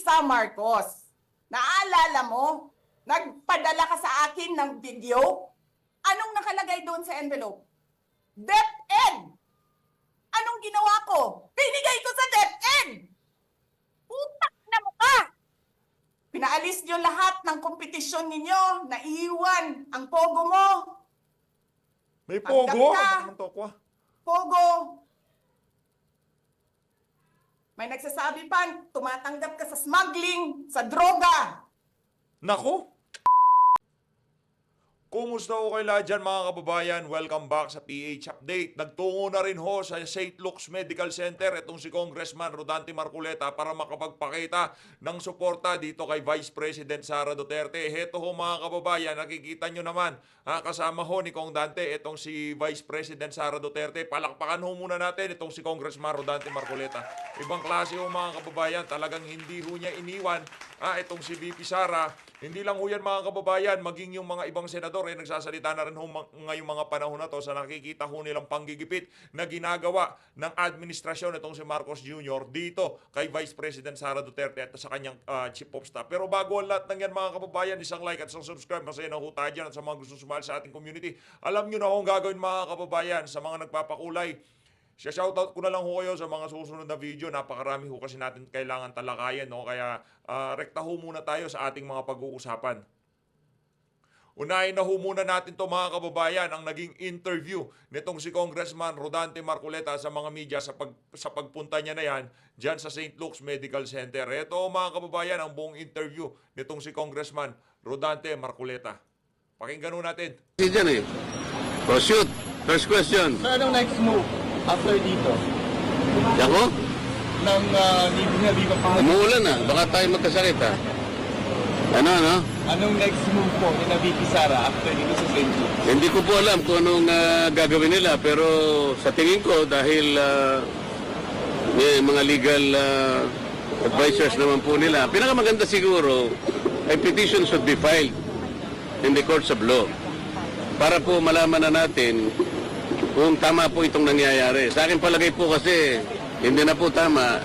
Lisa Marcos. Naalala mo? Nagpadala ka sa akin ng video? Anong nakalagay doon sa envelope? DepEd! Anong ginawa ko? Binigay ko sa DepEd! Putak na mukha! Pinaalis niyo lahat ng kompetisyon ninyo. Naiwan ang pogo mo. May pogo? Tanggap ka. Ano naman to ko? Pogo! May nagsasabi pa, tumatanggap ka sa smuggling, sa droga. Naku! Kumusta ho kayo lahat dyan mga kababayan? Welcome back sa PH Update. Nagtungo na rin ho sa St. Luke's Medical Center itong si Congressman Rodante Marcoleta para makapagpakita ng suporta dito kay Vice President Sara Duterte. Heto ho mga kababayan, nakikita nyo naman, kasama ho ni Kong Dante itong si Vice President Sara Duterte. Palakpakan ho muna natin itong si Congressman Rodante Marcoleta. Ibang klase ho mga kababayan, talagang hindi ho niya iniwan itong si VP Sara. Hindi lang ho yan mga kababayan, maging yung mga ibang senador ay nagsasalita na rin ho ngayong mga panahon na to sa nakikita ho nilang panggigipit na ginagawa ng administrasyon itong si Marcos Jr. dito kay Vice President Sara Duterte at sa kanyang Chief of Staff. Pero bago ang lahat ng yan mga kababayan, isang like at isang subscribe, masaya na ho tayo dyan at sa mga gusto sumali sa ating community. Alam nyo na ho ang gagawin mga kababayan sa mga nagpapakulay. Shoutout ko na lang ho kayo sa mga susunod na video. Napakarami ho kasi natin kailangan talakayan, no? Kaya rekta ho muna tayo sa ating mga pag-uusapan. Unahin na ho muna natin to mga kababayan ang naging interview nitong si Congressman Rodante Marcoleta sa mga media sa pagpunta niya na yan dyan sa St. Luke's Medical Center. Ito mga kababayan ang buong interview nitong si Congressman Rodante Marcoleta. Pakinggan ho natin. Diyan eh. Oh, shoot. First question. So, anong next move after dito? Ako? Nang hindi pa pa. Umuulan na. Baka tayo magkasakit ha. Ano? Anong next move po ni VP Sara after dito sa St. Luke's? Hindi ko po alam kung anong gagawin nila. Pero sa tingin ko, dahil may mga legal advisors naman po nila, pinakamaganda siguro ay petition should be filed in the courts of law. Para po malaman na natin kung tama po itong nangyayari. Sa akin palagay po kasi hindi na po tama.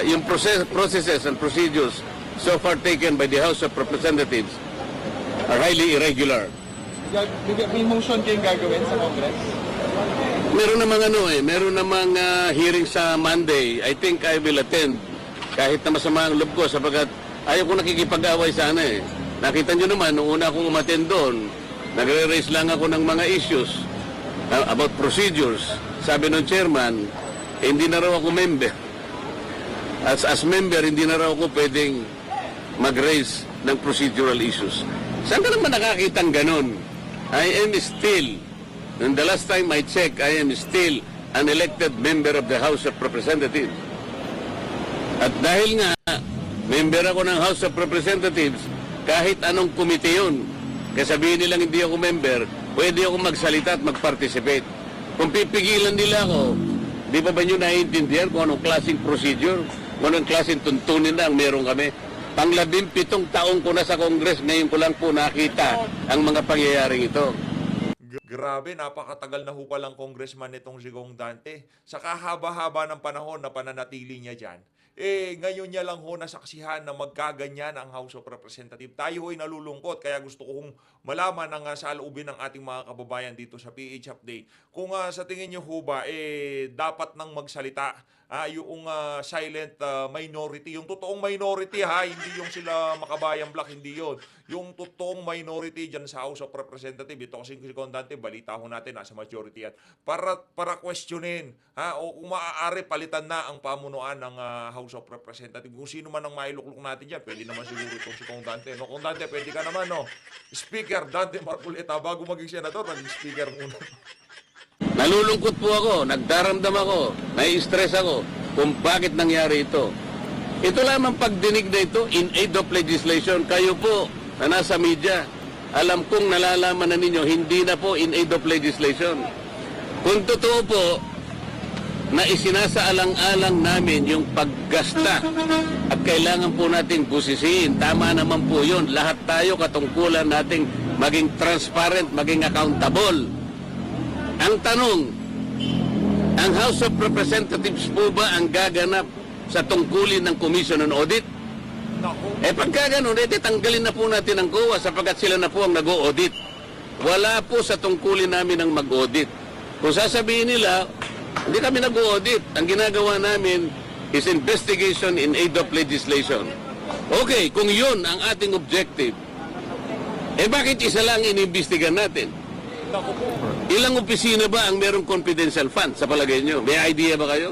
Yung processes and procedures so far taken by the House of Representatives are highly irregular. May motion kayong gagawin sa Congress? Meron namang hearing sa Monday. I think I will attend kahit na masama ang loob ko sapagkat ayaw ko nakikipag-away sana eh. Nakita nyo naman, nung una akong umattend doon, nagre-raise lang ako ng mga issues about procedures. Sabi ng chairman, hindi na raw ako member. As member, hindi na raw ako pwedeng mag-raise ng procedural issues. Saan ka naman nakakitang ganun? I am still, and the last time I checked, I am still an elected member of the House of Representatives. At dahil nga, member ako ng House of Representatives, kahit anong komite yun, kaya sabihin nilang hindi ako member, pwede ako magsalita at mag-participate. Kung pipigilan nila ako, di ba nyo naiintindihan kung anong klaseng procedure, kung anong klaseng tuntunin na ang meron kami? Pang-17 taong ko na sa Congress, ngayon ko lang po nakita ang mga pangyayaring ito. Grabe, napakatagal na ho palang congressman nitong si Kong Dante. Sa kahaba-haba ng panahon na pananatili niya dyan, ngayon niya lang ho nasaksihan na magkaganyan ang House of Representatives. Tayo ho'y nalulungkot, kaya gusto kong malaman ang saloobin ng ating mga kababayan dito sa PH Update. Kung sa tingin niyo ho ba, dapat nang magsalita yung silent minority, yung totoong minority hindi yung sila Makabayan Black, hindi yon. Yung totoong minority dyan sa House of Representatives, ito kasi si Condante, balita ho natin, nasa majority yan, para questionin, o kung maaari palitan na ang pamunuan ng House of Representatives. Kung sino man ang mailuklok natin dyan, pwede naman siguro itong si Condante. No, Condante, pwede ka naman, no? Speaker Dante Marcoleta, bago maging senador, naging speaker muna. Nalulungkot po ako, nagdaramdam ako, nai-stress ako kung bakit nangyari ito. Ito lamang pagdinig na ito in aid of legislation. Kayo po na nasa media, alam kong nalalaman na ninyo, hindi na po in aid of legislation. Kung totoo po na isinasaalang-alang namin yung paggasta at kailangan po natin busisiin, tama naman po yun. Lahat tayo katungkulan nating maging transparent, maging accountable. Ang tanong, ang House of Representatives po ba ang gaganap sa tungkulin ng Commission on Audit? Eh pagka ganun, tanggalin na po natin ang COA sapagkat sila na po ang nag-o-audit. Wala po sa tungkulin namin ang mag-audit. Kung sasabihin nila, hindi kami nag-audit. Ang ginagawa namin is investigation in aid of legislation. Okay, kung yun ang ating objective, eh bakit isa lang inimbestigan natin? Ilang opisina ba ang merong confidential fund sa palagay nyo? May idea ba kayo?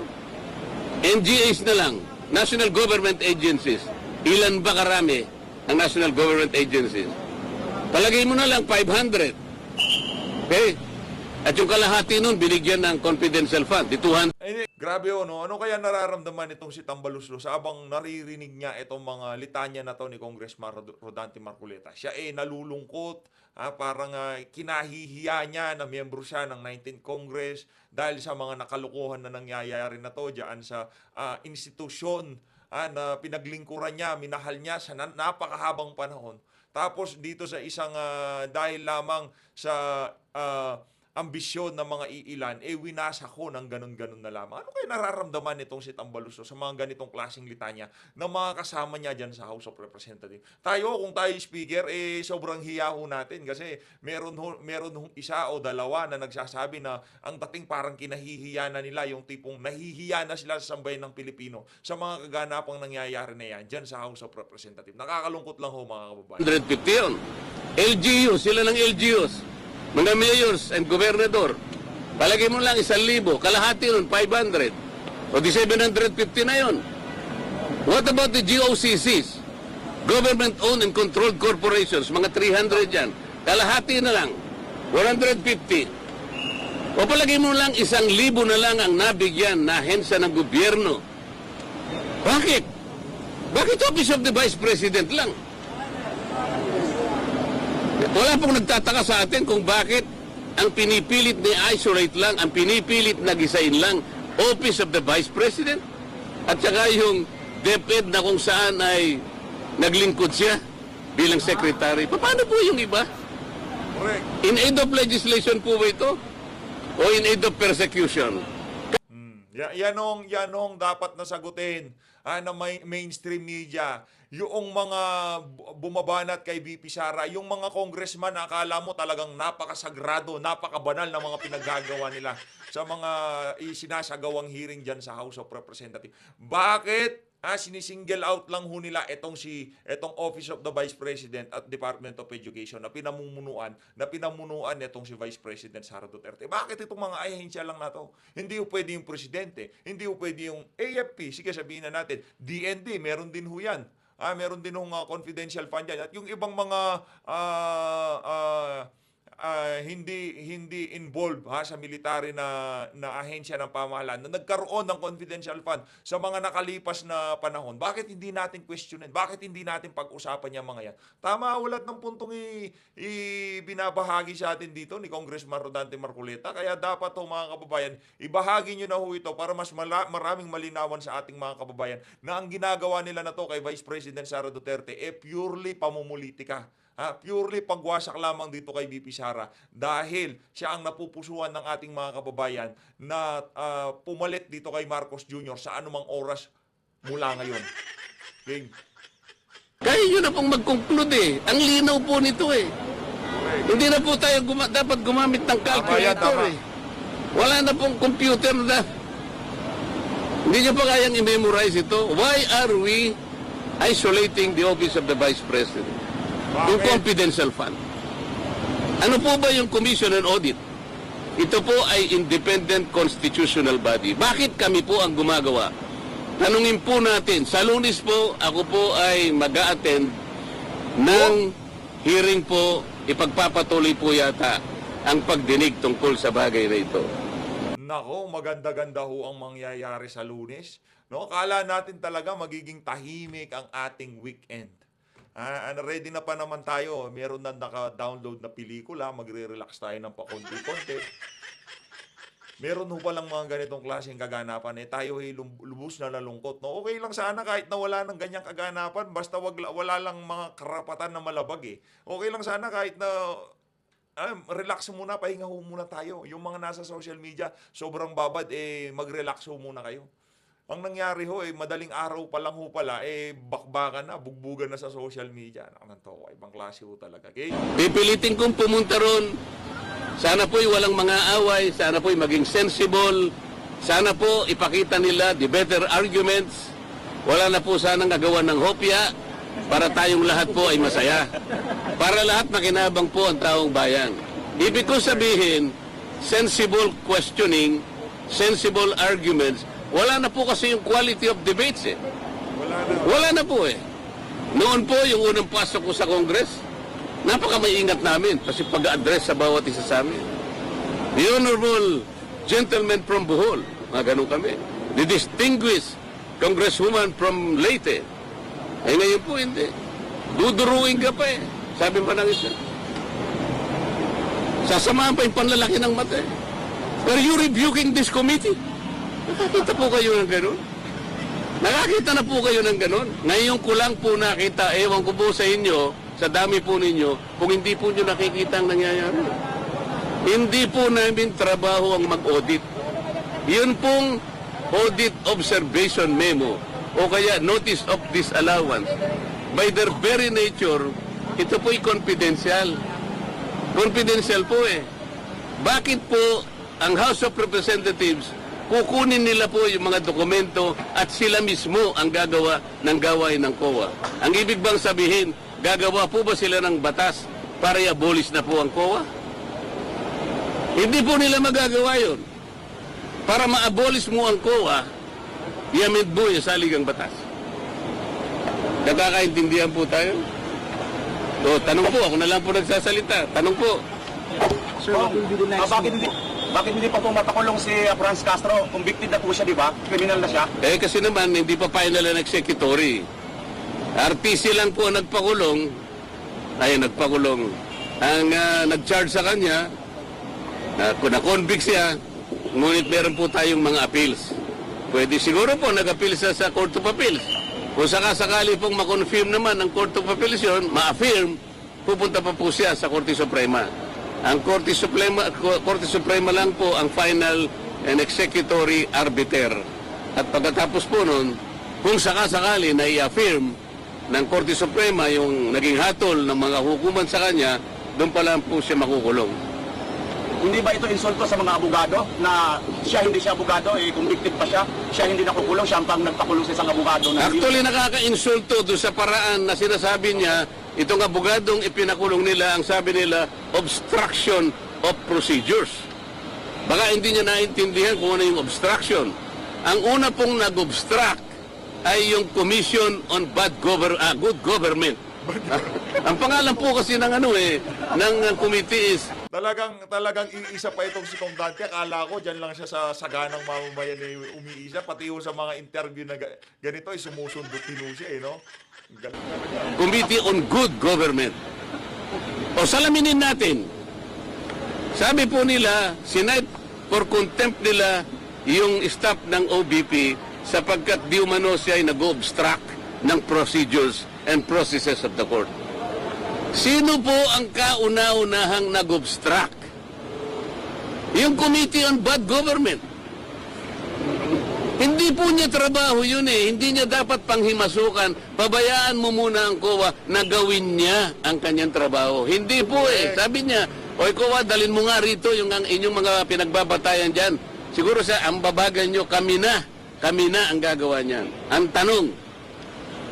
NGAs na lang, National Government Agencies. Ilan ba karami ang National Government Agencies? Palagay mo na lang 500. Okay? At yung kalahati nun, binigyan ng confidential fund, di 200. Grabe no? Ano kaya nararamdaman itong si Tambaluslos habang naririnig niya itong mga litanya na to ni Congressman Rodante Marcoleta? Siya nalulungkot, parang kinahihiya niya na miyembro siya ng 19th Congress dahil sa mga nakalukuhan na nangyayari na to diyan sa institusyon na pinaglingkuran niya, minahal niya sa napakahabang panahon. Tapos dito sa isang dahil lamang sa ambisyon ng mga iilan, winasa ko ng ganun-ganun na lamang. Ano kaya nararamdaman nitong si Tambaluslos sa mga ganitong klaseng litanya ng mga kasama niya dyan sa House of Representatives? Tayo, kung tayo speaker, sobrang hiya ho natin kasi meron isa o dalawa na nagsasabi na ang dating parang kinahihiya na nila, yung tipong nahihiya na sila sa sambayan ng Pilipino sa mga kaganapang nangyayari na yan dyan sa House of Representatives. Nakakalungkot lang ho mga kababayan. 150 yun. LGUs, sila ng LGUs. Mga mayors and gobernador, palagay mo lang 1,000, kalahati nun 500, o di 750 na yun. What about the GOCCs? Government-owned and controlled corporations, mga 300 yan, kalahati na lang, 150. O palagay mo lang 1,000 na lang ang nabigyan na ahensya ng gobyerno. Bakit? Bakit Office of the Vice President lang? Wala pong nagtataka sa atin kung bakit ang pinipilit na isolate lang, ang pinipilit na gisain lang, Office of the Vice President, at saka yung DepEd na kung saan ay naglingkod siya bilang secretary. Paano po yung iba? Correct. In aid of legislation po ba ito? O in aid of persecution? Yanong dapat nasagutin ng mainstream media. Yung mga bumabanat kay VP Sara, yung mga congressman na akala mo talagang napakasagrado, napakabanal na mga pinaggagawa nila sa mga isinasagawang hearing dyan sa House of Representatives. Bakit sinisingle out lang ho nila itong Office of the Vice President at Department of Education na pinamunuan itong si Vice President Sara Duterte? Bakit itong mga ahensya lang na to? Hindi ho pwede yung presidente, hindi ho pwede yung AFP, sige sabihin na natin, DND, meron din ho yan. Meron din hong confidential fund yan. At yung ibang mga hindi involved sa military na ahensya ng pamahalaan na nagkaroon ng confidential fund sa mga nakalipas na panahon. Bakit hindi natin questionin? Bakit hindi natin pag-usapan yung mga yan? Tama, ulat ng puntong binabahagi sa atin dito ni Congressman Rodante Marcoleta. Kaya dapat mga kababayan, ibahagi nyo na ho ito para mas maraming malinawan sa ating mga kababayan na ang ginagawa nila na to kay Vice President Sara Duterte purely pamumulitika. Purely pagwasak lamang dito kay VP Sara dahil siya ang napupusuan ng ating mga kababayan na pumalit dito kay Marcos Jr. sa anumang oras mula ngayon. Okay. Kaya yun na pong mag-conclude Ang linaw po nito Hindi na po tayo dapat gumamit ng calculator Wala na pong computer na. Hindi nyo pa kayang i-memorize ito. Why are we isolating the Office of the Vice President? Yung confidential fund. Ano po ba yung Commission on Audit? Ito po ay independent constitutional body. Bakit kami po ang gumagawa? Tanungin po natin. Sa Lunes po, ako po ay mag-a-attend ng hearing po. Ipagpapatuloy po yata ang pagdinig tungkol sa bagay na ito. Nako, maganda-ganda ho ang mangyayari sa Lunes. No, kala natin talaga magiging tahimik ang ating weekend. Ready na pa naman tayo. Meron na naka-download na pelikula. Magre-relax tayo ng pakonti-konti. Meron ho palang mga ganitong klaseng kaganapan. Tayo ay lubos na nalungkot. No? Okay lang sana kahit na wala ng ganyang kaganapan. Basta wala lang mga karapatan na malabag Okay lang sana kahit na relax muna, pahinga ho muna tayo. Yung mga nasa social media, sobrang babad, mag-relax ho muna kayo. Ang nangyari ho, madaling araw pa lang ho pala, bakbakan na, bugbugan na sa social media. Anong to, ibang klase ho talaga. Okay? Pipilitin kong pumunta ron. Sana po'y walang mga away, sana po'y maging sensible, sana po ipakita nila the better arguments. Wala na po sanang gagawa ng hopya para tayong lahat po ay masaya. Para lahat makinabang po ang taong bayan. Ibig ko sabihin, sensible questioning, sensible arguments. Wala na po kasi yung quality of debates eh. Wala na po eh. Noon po, yung unang pasok ko sa Congress, napaka-maingat namin kasi pag-address sa bawat isa sa amin. The Honorable Gentleman from Bohol, mga ganun kami. The Distinguished Congresswoman from Leyte. Eh ngayon po hindi. Duduruin ka pa eh. Sabi pa ng isa. Sasamahan pa yung panlalaki ng mata eh. Are you rebuking this committee? Nakakita po kayo ng ganun? Nakakita na po kayo ng ganun? Ngayon ko lang po nakita, ewan ko po sa inyo, sa dami po ninyo, kung hindi po nyo nakikita ang nangyayari. Hindi po namin trabaho ang mag-audit. Yun pong audit observation memo o kaya notice of disallowance. By their very nature, ito po'y confidential. Confidential po eh. Bakit po ang House of Representatives kukunin nila po yung mga dokumento at sila mismo ang gagawa ng gawain ng COA? Ang ibig bang sabihin, gagawa po ba sila ng batas para i-abolish na po ang COA? Hindi po nila magagawa yun. Para ma-abolish mo ang COA, i-amend mo yung saligang batas. Nakakaintindihan po tayo? So, tanong po, ako na lang po nagsasalita. Tanong po. Sir, what will be the next Bakit hindi pa po mapakulong si Franz Castro? Convicted na po siya, di ba? Criminal na siya. Eh kasi naman, hindi pa final ang executory. RTC lang po ang nagpakulong. Ang nag-charge sa kanya, na-convict siya, ngunit meron po tayong mga appeals. Pwede siguro po nag-appeal siya sa Court of Appeals. Kung sakasakali pong ma-confirm naman ng Court of Appeals yun, ma-affirm, pupunta pa po siya sa Korte Suprema. Ang Korte Suprema lang po ang final and executory arbiter. At pagkatapos po nun, kung sakasakali na i-affirm ng Korte Suprema yung naging hatol ng mga hukuman sa kanya, doon pa lang po siya makukulong. Hindi ba ito insulto sa mga abogado na siya hindi siya abogado, convicted pa siya, siya hindi nakukulong, siya ang pang nagpakulong sa isang abogado. Actually, nakaka-insulto doon sa paraan na sinasabi niya, itong abogadong ipinakulong nila, ang sabi nila, obstruction of procedures. Baka hindi niya naintindihan kung ano yung obstruction. Ang una pong nag-obstruct ay yung Commission on Good Government. Ang pangalan po kasi ng ng committee is Talagang iisa pa itong si Kong Dante. Akala ko dyan lang siya sa saganang mamamayan na umiisa. Pati ho sa mga interview na ganito ay sumusundot din ho siya, no? Committee on Good Government. O salaminin natin. Sabi po nila, sinight for contempt nila yung staff ng OBP sapagkat di umano siya ay nag-obstruct ng procedures and processes of the court. Sino po ang kauna-unahang nag-obstruct? Yung Committee on Bad Government. Hindi po niya trabaho yun eh. Hindi niya dapat panghimasukan. Pabayaan mo muna ang COA na gawin niya ang kanyang trabaho. Hindi po eh. Sabi niya, oy COA, dalin mo nga rito yung inyong mga pinagbabatayan dyan. Siguro sa ang babagan nyo, kami na ang gagawa niyan. Ang tanong,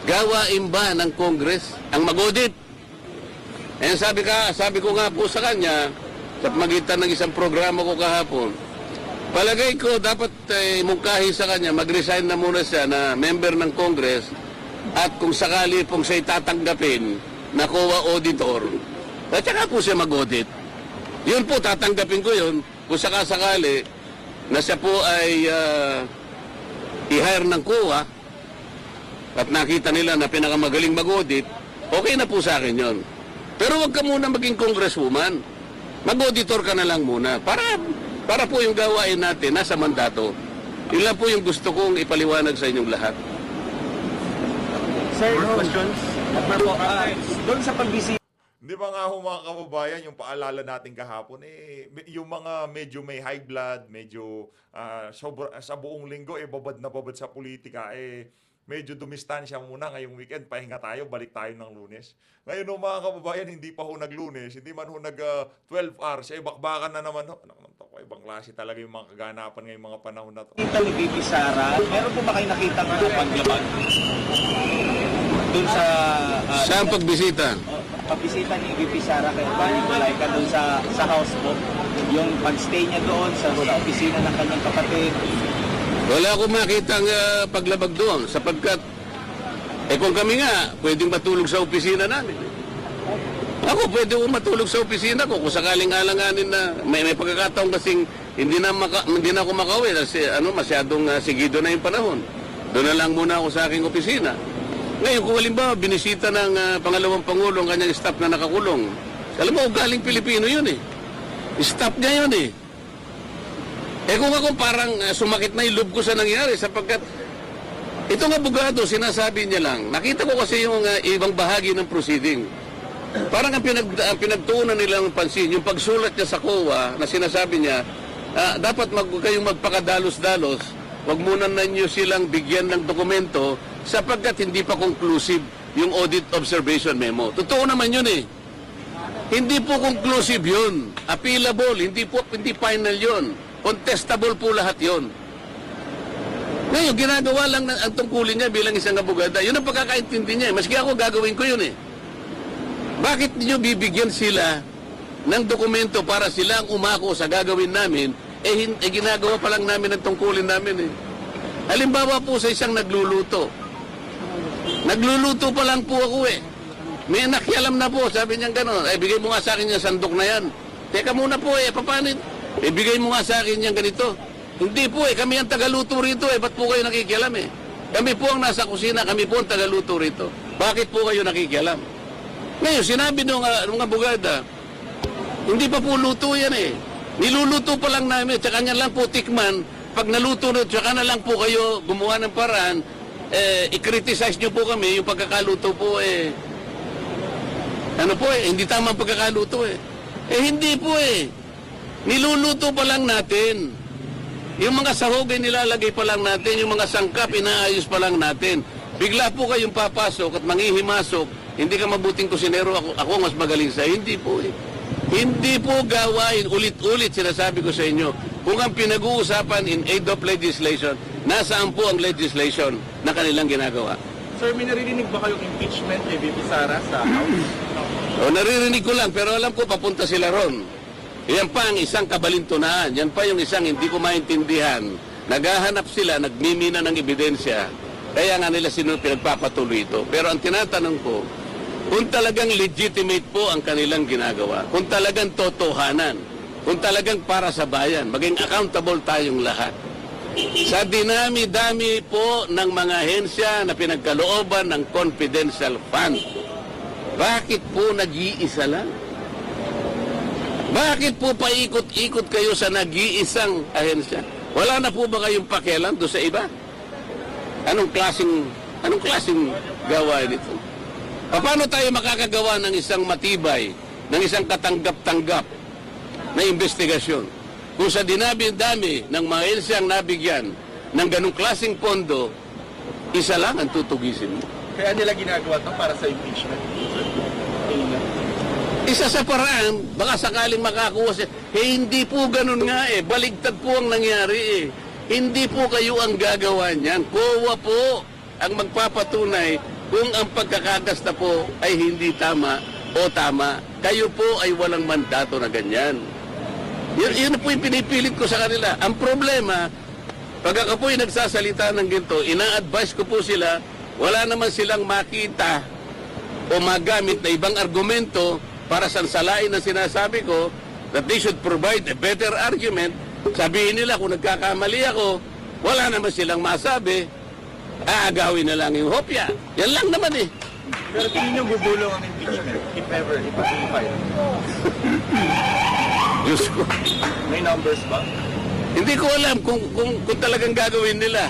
gawain ba ng Congress ang mag-audit? Eh sabi ko nga po sa kanya, sa magitan ng isang programa ko kahapon, palagay ko dapat mungkahi sa kanya, mag-resign na muna siya na member ng Congress at kung sakali pong siya'y tatanggapin na COA auditor, at saka po siya mag-audit. Yun po, tatanggapin ko yun kung sakasakali na siya po ay i-hire ng COA at nakita nila na pinakamagaling mag-audit, okay na po sa akin yun. Pero wag ka muna maging congresswoman. Mag-auditor ka na lang muna. Para po yung gawain natin nasa mandato. Yun lang po yung gusto kong ipaliwanag sa inyong lahat. Sir, questions? Doon sa pagbisita Di ba nga ho mga kababayan, yung paalala natin kahapon, yung mga medyo may high blood, medyo sa buong linggo, babad na babad sa politika, medyo dumistansya muna ngayong weekend, pahinga tayo, balik tayo ng Lunes. Ngayon ho mga kababayan, hindi pa ho nag-Lunes, hindi man ho nag 12 hours, bakbakan na naman ho. Ibang klase talaga yung mga kaganapan ngayong mga panahon na to. Kita ni VP Sara, meron po ba kayo nakita ng paglabag? Doon sa Saan pagbisita? pagbisita ni VP Sara kay Bani Malayka doon sa house po. Yung pag-stay niya doon sa opisina ng kanyang kapatid. Wala akong makitang paglabag doon sapagkat kung kami nga pwedeng matulog sa opisina namin. Ako pwede ko matulog sa opisina ko kung sakaling alanganin na may pagkakataon kasing hindi na ako makauwi kasi masyadong sigido na yung panahon. Doon na lang muna ako sa aking opisina. Ngayon kung halimbawa binisita ng pangalawang pangulo ang kanyang staff na nakakulong. Alam mo, galing Pilipino yun eh. Staff niya yun eh. Kung ako parang sumakit na yung loob ko sa nangyari sapagkat itong abogado, sinasabi niya lang, nakita ko kasi yung ibang bahagi ng proceeding. Parang ang pinagtuunan nilang pansin, yung pagsulat niya sa COA na sinasabi niya, dapat kayong magpakadalos-dalos, wag muna ninyo silang bigyan ng dokumento sapagkat hindi pa conclusive yung audit observation memo. Totoo naman yun eh. Hindi po conclusive yun. Appealable, hindi final yun. Contestable po lahat yun. Ngayon, ginagawa lang ang tungkulin niya bilang isang abogada. Yun ang pagkakaintindi niya. Maski ako gagawin ko yun eh. Bakit niyo bibigyan sila ng dokumento para sila ang umako sa gagawin namin, ginagawa pa lang namin ang tungkulin namin eh. Halimbawa po sa isang nagluluto. Nagluluto pa lang po ako eh. May nakialam na po, sabi niya gano'n, bigay mo nga sa akin yung sandok na yan. Teka muna po paano? Bigay mo nga sa akin yung ganito. Hindi po kami ang tagaluto rito ba't po kayo nakikialam eh? Kami po ang nasa kusina, kami po ang tagaluto rito. Bakit po kayo nakikialam? Ngayon, sinabi nung abogada, hindi pa po luto yan eh. Niluluto pa lang namin, tsaka niya lang po tikman, pag naluto na, tsaka na lang po kayo gumawa ng paraan, i-criticize nyo po kami, yung pagkakaluto po hindi tama ang pagkakaluto hindi po niluluto pa lang natin. Yung mga sahog ay nilalagay pa lang natin, yung mga sangkap inaayos pa lang natin. Bigla po kayong papasok at manghihimasok, hindi ka mabuting kusinero, ako mas magaling sa hindi po Hindi po gawain, ulit-ulit sinasabi ko sa inyo, kung ang pinag-uusapan in aid of legislation, nasaan po ang legislation na kanilang ginagawa? Sir, may naririnig ba kayong impeachment kay VP Sara sa house? Naririnig ko lang, pero alam ko papunta sila ron. Yan pa ang isang kabalintunaan, yan pa yung isang hindi ko maintindihan. Naghahanap sila, nagmimina ng ebidensya, kaya nga nila pinagpapatuloy ito. Pero ang tinatanong ko, kung talagang legitimate po ang kanilang ginagawa, kung talagang totohanan, kung talagang para sa bayan, maging accountable tayong lahat. Sa dinami-dami po ng mga ahensya na pinagkalooban ng confidential fund, bakit po nag-iisa lang? Bakit po paikot-ikot kayo sa nag-iisang ahensya? Wala na po ba kayong pakialam doon sa iba? Anong klaseng gawain ito? Paano tayo makakagawa ng isang matibay, ng isang katanggap-tanggap na investigasyon? Kung sa dinabi-dami ng mga ahensiyang nabigyan ng ganong klaseng pondo, isa lang ang tutugisin mo. Kaya nila ginagawa ito para sa impeachment. Isa sa paraan, baka sakaling makakuha siya. Hindi po ganun nga baligtad po ang nangyari Hindi po kayo ang gagawa niyan. COA po ang magpapatunay kung ang pagkakagasta po ay hindi tama o tama. Kayo po ay walang mandato na ganyan. Yun po yung pinipilit ko sa kanila. Ang problema, pag ako po yung nagsasalita ng ginto, ina-advise ko po sila, wala naman silang makita o magamit na ibang argumento para sansalain na sinasabi ko that they should provide a better argument. Sabihin nila kung nagkakamali ako, wala naman silang masabi, aagawin na lang yung hopya. Yan lang naman Pero tingin nyo gugulong ang impeachment, if ever, ipag-file? Diyos ko. May numbers ba? Hindi ko alam kung talagang gagawin nila.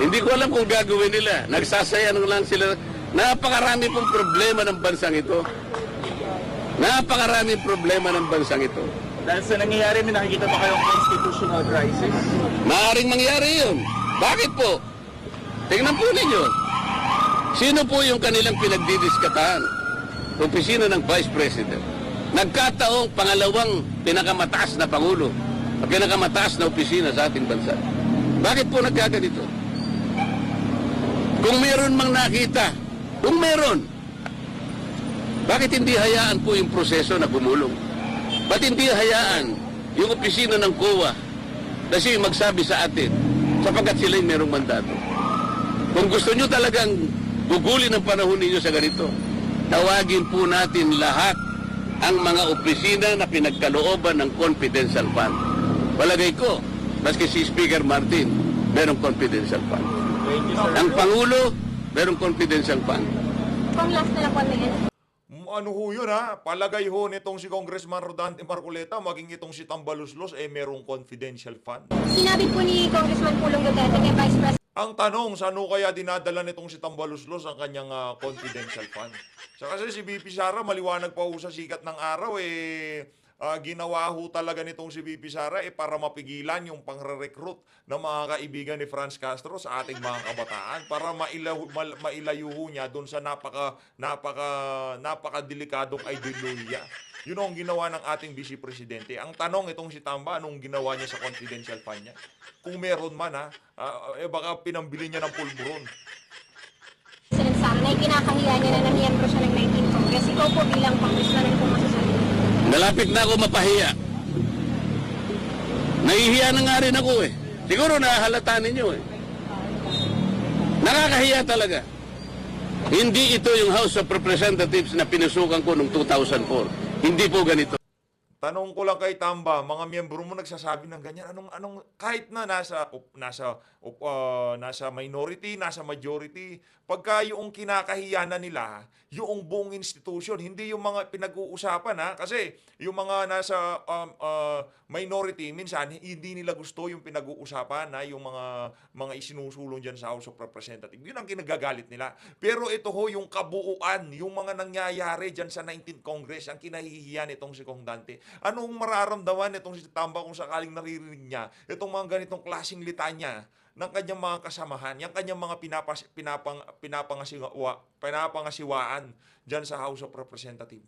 Hindi ko alam kung gagawin nila. Nagsasaya lang sila. Napakarami pong problema ng bansang ito. Napakaraming problema ng bansang ito. Dahil sa nangyayari, may nakikita ba kayong constitutional crisis? Maaring mangyari yun. Bakit po? Tingnan po ninyo. Sino po yung kanilang pinagdidiskatahan? Opisina ng Vice President. Nagkataong pangalawang pinakamataas na Pangulo, pinakamataas na opisina sa ating bansa. Bakit po nagkaganito? Kung meron mang nakita, kung meron, bakit hindi hayaan po yung proseso na gumulong? Ba't hindi hayaan yung opisina ng COA na siya yung magsabi sa atin sapagkat sila yung merong mandato? Kung gusto nyo talagang gugulin ang panahon ninyo sa ganito, tawagin po natin lahat ang mga opisina na pinagkalooban ng confidential fund. Palagay ko, maski si Speaker Martin, merong confidential fund. Ang Pangulo, merong confidential fund. Kung last na lang po na Ano ho yun ha? Palagay ho nitong si Congressman Rodante Marcoleta, maging itong si Tambaluslos, merong confidential fund. Sinabi po ni Congressman Pulong Duterte kay Vice President Ang tanong, saan ho kaya dinadala nitong si Tambaluslos ang kanyang confidential fund? So, kasi si BP Sara, maliwanag pa ho sa sikat ng araw, ginawa ho talaga nitong si BP Sara para mapigilan yung pangre-recruit ng mga kaibigan ni Franz Castro sa ating mga kabataan para mailayo ho niya doon sa napakadelikadong ideolohiya. Yun ang ginawa ng ating Vice Presidente. Ang tanong itong si Tamba, anong ginawa niya sa confidential fund niya? Kung meron man baka pinambili niya ng pulburon. Sam na ikinakahiya niya na miyembro siya ng 19 Congress. Ikaw po bilang congressman ang po masasabi. Malapit na ako mapahiya. Nahihiya na nga rin ako eh. Siguro nahahalata ninyo eh. Nakakahiya talaga. Hindi ito yung House of Representatives na pinusukan ko noong 2004. Hindi po ganito. Tanong ko lang kay Tamba, mga miyembro mo nagsasabi ng ganyan, anong kahit na nasa minority, nasa majority, pagka yung kinakahiya na nila, yung buong institution, hindi yung mga pinag-uusapan kasi yung mga nasa minority minsan hindi nila gusto yung pinag-uusapan yung mga isinusulong diyan sa House of Representatives. Yun ang kinagagalit nila. Pero ito ho yung kabuuan, yung mga nangyayari diyan sa 19th Congress, ang kinahihiyan itong si Kong Dante. Anong mararamdaman itong si Tamba kung sakaling naririnig niya itong mga ganitong klaseng litanya ng kanyang mga kasamahan, yung kanyang mga pinapangasiwaan dyan sa House of Representatives.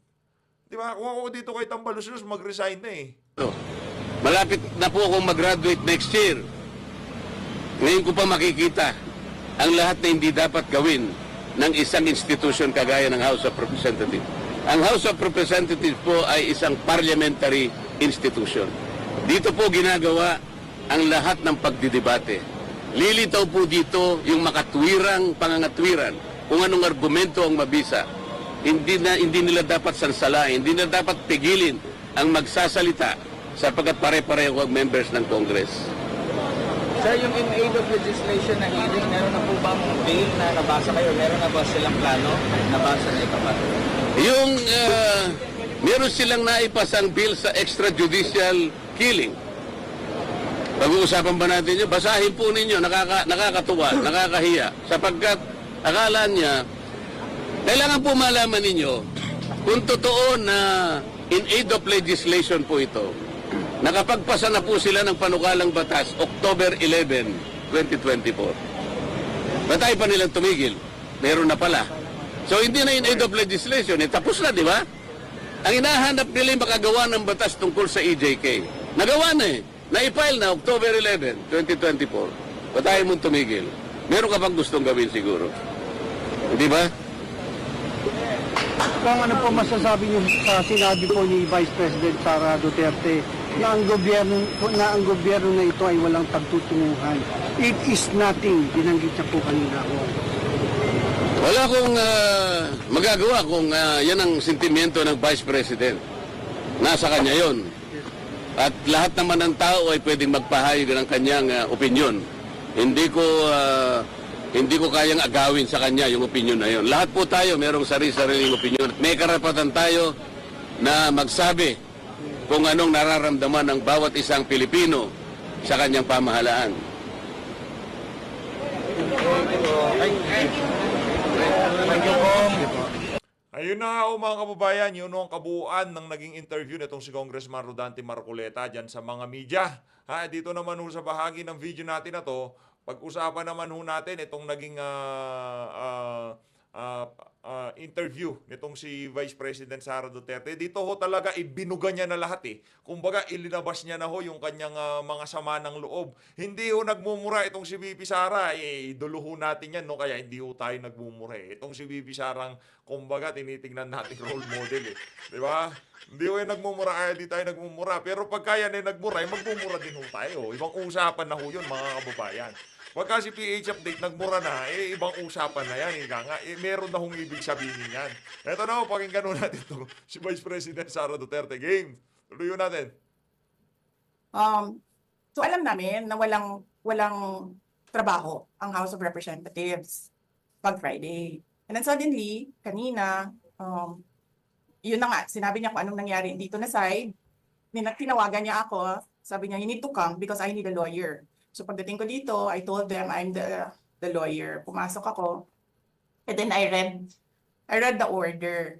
Di ba? Kung ako dito kay Tambaluslos, mag-resign na eh. Malapit na po akong mag-graduate next year. Ngayon ko pa makikita ang lahat na hindi dapat gawin ng isang institution kagaya ng House of Representatives. Ang House of Representatives po ay isang parliamentary institution. Dito po ginagawa ang lahat ng pagdidebate. Lilitaw po dito yung makatwirang pangangatwiran kung anong argumento ang mabisa. Hindi nila dapat sansalain, hindi nila dapat pigilin ang magsasalita sapagkat pare-pareho ang members ng Congress. Sir, yung in aid of legislation na hearing, meron na po bang bill na nabasa kayo? Meron na ba silang plano? Nabasa na ito ba? Yung meron silang naipasang bill sa extrajudicial killing. Pag-uusapan ba natin yun? Basahin po ninyo, nakakatuwa, nakakahiya. Sapagkat akala niya, kailangan po malaman ninyo kung totoo na in aid of legislation po ito, nakapagpasa na po sila ng panukalang batas October 11, 2024. Ba't tayo pa nilang tumigil? Meron na pala. So hindi na in aid of legislation, tapos na, di ba? Ang hinahanap nila yung makagawa ng batas tungkol sa EJK. Nagawa na eh. Na-file na October 11, 2024. Ba't tayo mong tumigil? Meron ka bang gustong gawin siguro? Di ba? Kung ano po masasabi niyo sa sinabi po ni Vice President Sara Duterte na ang gobyerno na ito ay walang pagtutunguhan. It is nothing. Binanggit niya po kanina ako. Wala akong magagawa kung yan ang sentimiento ng Vice President. Nasa kanya yon. At lahat naman ng tao ay pwedeng magpahayag ng kanyang opinion. Hindi ko kayang agawin sa kanya yung opinion na yon. Lahat po tayo merong sarili-sariling opinion. May karapatan tayo na magsabi kung anong nararamdaman ng bawat isang Pilipino sa kanyang pamahalaan. Ayun na nga mga kababayan, yun ang kabuuan ng naging interview nitong si Congressman Rodante Marcoleta dyan sa mga media. Dito naman ho sa bahagi ng video natin na to, pag-usapan naman ho natin itong naging interview nitong si Vice President Sara Duterte. Dito ho talaga ibinuga niya na lahat eh. Kumbaga ilinabas niya na ho yung kanyang mga sama ng loob. Hindi ho nagmumura itong si VP Sara. Idolo ho natin yan, no? Kaya hindi ho tayo nagmumura eh. Itong si VP Sarang, kumbaga tinitingnan natin role model eh. Di ba? Hindi ho yung nagmumura, kaya di tayo nagmumura. Pero pagka yan ay nagmura, magmumura din ho tayo. Ibang usapan na ho yun mga kababayan. Pagka si PH Update nagmura na, ibang usapan na yan. Meron na hong ibig sabihin yan. Ito na ho, pakinggan ho natin ito. Si Vice President Sara Duterte. Game. Tuloy natin. So alam namin na walang trabaho ang House of Representatives pag Friday. And then suddenly, kanina, yun na nga, sinabi niya kung anong nangyari dito na side. Tinawagan niya ako, sabi niya, you need to come because I need a lawyer. So pagdating ko dito, I told them I'm the lawyer. Pumasok ako. And then I read the order.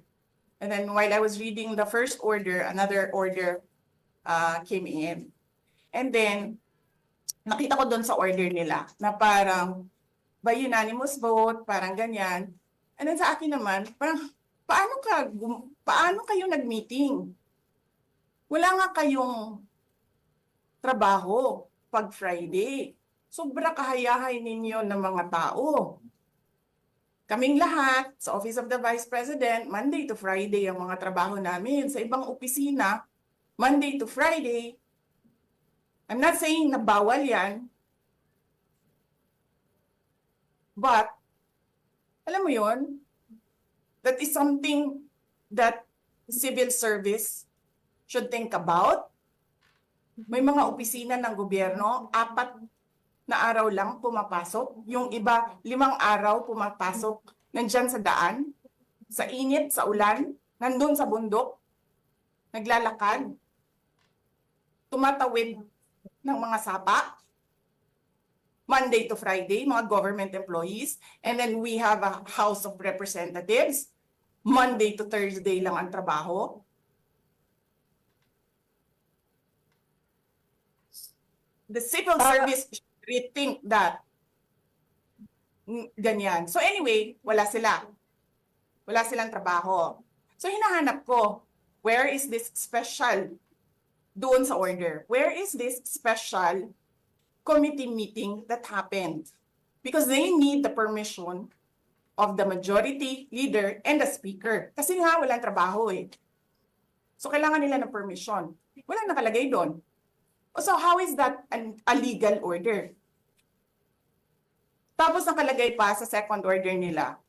And then while I was reading the first order, another order came in. And then nakita ko doon sa order nila na parang by unanimous vote, parang ganyan. And then sa akin naman, parang paano kayo nag-meeting? Wala nga kayong trabaho pag Friday. Sobra kahayahay ninyo ng mga tao. Kaming lahat, sa Office of the Vice President, Monday to Friday ang mga trabaho namin. Sa ibang opisina, Monday to Friday. I'm not saying na bawal yan. But, alam mo yon, that is something that civil service should think about. May mga opisina ng gobyerno, 4 na araw lang pumapasok. Yung iba, 5 araw pumapasok. Nandyan sa daan, sa init, sa ulan, nandun sa bundok, naglalakad, tumatawid ng mga sapa, Monday to Friday, mga government employees. And then we have a House of Representatives, Monday to Thursday lang ang trabaho. The civil service should rethink that. Ganyan. So anyway, wala sila. Wala silang trabaho. So hinahanap ko, where is this special doon sa order? Where is this special committee meeting that happened? Because they need the permission of the majority leader and the speaker. Kasi nga, walang trabaho eh. So kailangan nila ng permission. Walang nakalagay doon. So how is that a legal order? Tapos nakalagay pa sa second order nila,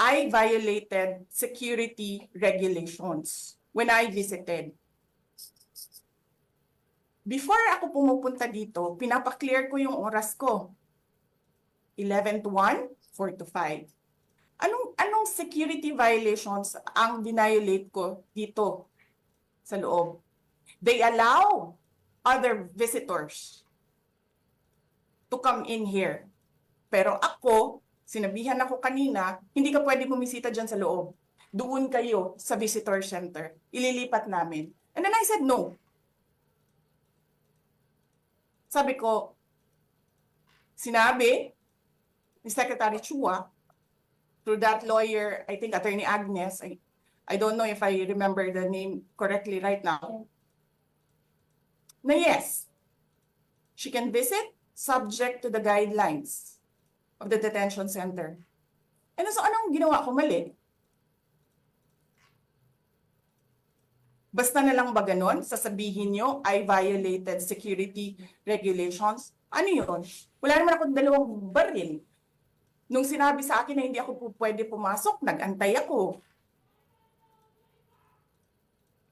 I violated security regulations when I visited. Before ako pumupunta dito, pinapaklear ko yung oras ko. 11 to 1, 4 to 5. Anong security violations ang violate ko dito sa loob? They allow other visitors to come in here. Pero ako, sinabihan ako kanina, hindi ka pwede bumisita dyan sa loob. Doon kayo sa visitor center. Ililipat namin. And then I said no. Sabi ko, sinabi ni Secretary Chua, through that lawyer, I think Attorney Agnes, I don't know if I remember the name correctly right now, na yes, she can visit subject to the guidelines of the detention center. And so anong ginawa ko mali? Basta na lang ba ganon? Sasabihin nyo, I violated security regulations? Ano yun? Wala naman ako 2 baril. Nung sinabi sa akin na hindi ako pwede pumasok, nag-antay ako.